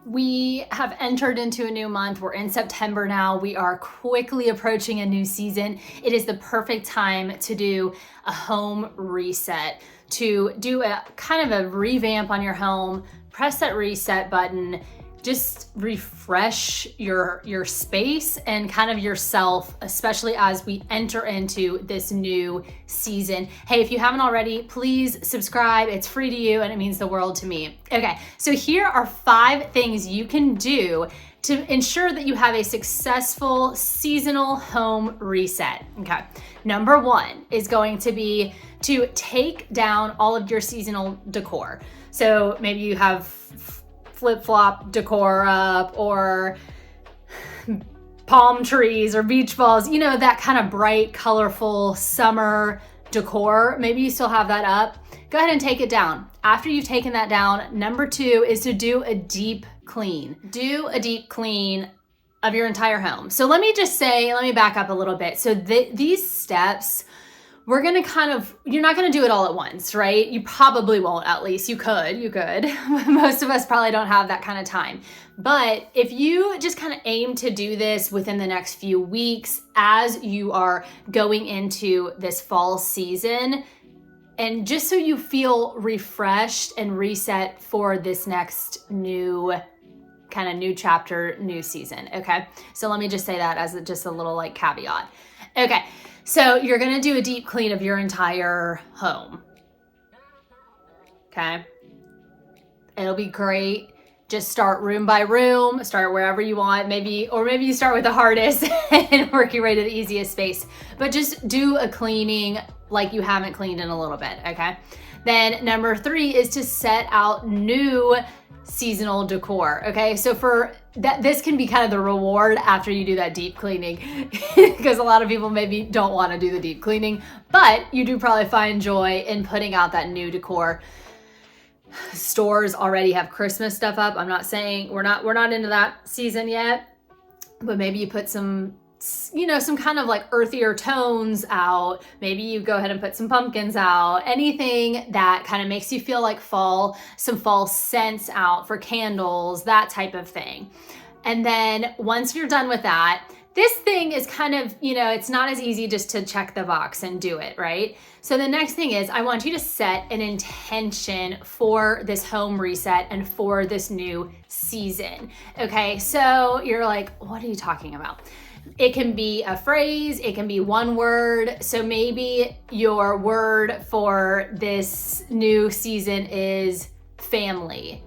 We have entered into a new month. We're in September now. We are quickly approaching a new season. It is the perfect time to do a home reset, to do a kind of a revamp on your home. Press that reset button. Just refresh your space and kind of yourself, especially as we enter into this new season. Hey, if you haven't already, please subscribe. It's free to you and it means the world to me. Okay, so here are 5 things you can do to ensure that you have a successful seasonal home reset. Okay, number 1 is going to be to take down all of your seasonal decor. So maybe you have flip-flop decor up or palm trees or beach balls, you know, that kind of bright, colorful summer decor. Maybe you still have that up. Go ahead and take it down. After you've taken that down, number 2 is to do a deep clean. Do a deep clean of your entire home. So let me back up a little bit. So these steps, we're going to you're not going to do it all at once, right? You probably won't, at least you could. Most of us probably don't have that kind of time. But if you just kind of aim to do this within the next few weeks as you are going into this fall season, and just so you feel refreshed and reset for this next new chapter, new season, okay? So let me just say that as just a little like caveat. Okay. So you're gonna do a deep clean of your entire home, okay? It'll be great. Just start room by room, start wherever you want, maybe you start with the hardest and work your way to the easiest space. But just do a cleaning like you haven't cleaned in a little bit, okay? Then number 3 is to set out new seasonal decor, okay? So for that, this can be kind of the reward after you do that deep cleaning because a lot of people maybe don't want to do the deep cleaning, but you do probably find joy in putting out that new decor. Stores already have Christmas stuff up. I'm not saying we're not into that season yet, but maybe you put some kind of like earthier tones out. Maybe you go ahead and put some pumpkins out, anything that kind of makes you feel like fall, some fall scents out for candles, that type of thing. And then once you're done with that, this thing is kind of, it's not as easy just to check the box and do it, right? So the next thing is I want you to set an intention for this home reset and for this new season. Okay, so you're like, what are you talking about? It can be a phrase, it can be one word. So maybe your word for this new season is family,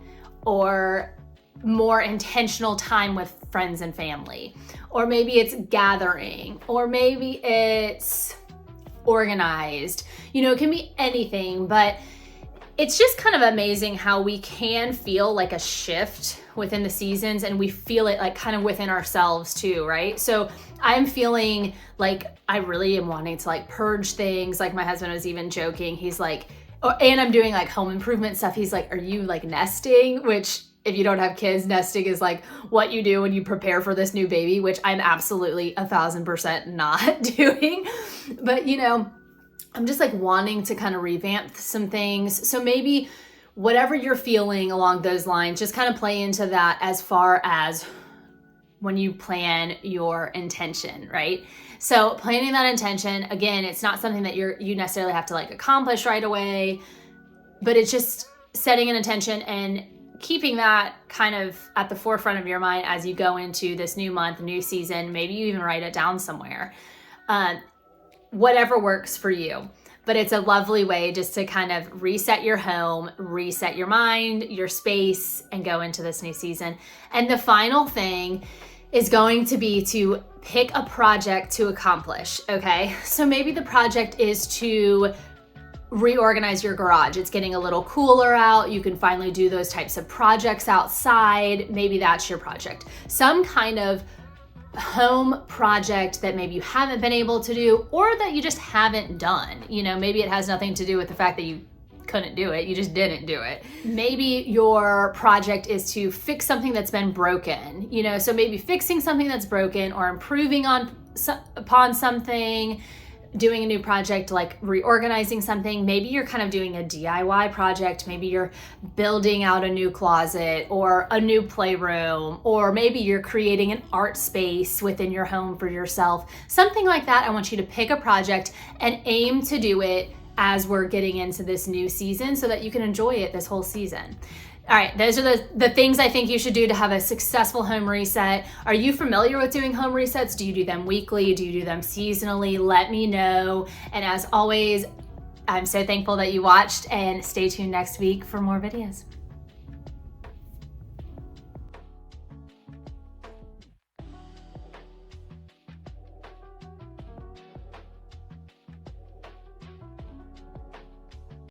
or more intentional time with friends and family, or maybe it's gathering, or maybe it's organized. It can be anything, but it's just kind of amazing how we can feel like a shift within the seasons, and we feel it like kind of within ourselves too, right? So I'm feeling like I really am wanting to like purge things. Like my husband was even joking. He's like, and I'm doing like home improvement stuff. He's like, are you like nesting? Which if you don't have kids, nesting is like what you do when you prepare for this new baby, which I'm absolutely 1,000% not doing. But I'm just like wanting to kind of revamp some things. So maybe whatever you're feeling along those lines, just kind of play into that as far as when you plan your intention, right? So planning that intention, again, it's not something that you necessarily have to like accomplish right away, but it's just setting an intention and keeping that kind of at the forefront of your mind as you go into this new month, new season. Maybe you even write it down somewhere. Whatever works for you. But it's a lovely way just to kind of reset your home, reset your mind, your space, and go into this new season. And the final thing is going to be to pick a project to accomplish, okay? So maybe the project is to reorganize your garage. It's getting a little cooler out. You can finally do those types of projects outside. Maybe that's your project. Some kind of home project that maybe you haven't been able to do, or that you just haven't done. Maybe it has nothing to do with the fact that you couldn't do it, you just didn't do it. Maybe your project is to fix something that's been broken, so maybe fixing something that's broken or improving upon something doing a new project, like reorganizing something. Maybe you're kind of doing a DIY project. Maybe you're building out a new closet or a new playroom, or maybe you're creating an art space within your home for yourself. Something like that. I want you to pick a project and aim to do it as we're getting into this new season so that you can enjoy it this whole season. All right, those are the things I think you should do to have a successful home reset. Are you familiar with doing home resets? Do you do them weekly? Do you do them seasonally? Let me know. And as always, I'm so thankful that you watched, and stay tuned next week for more videos.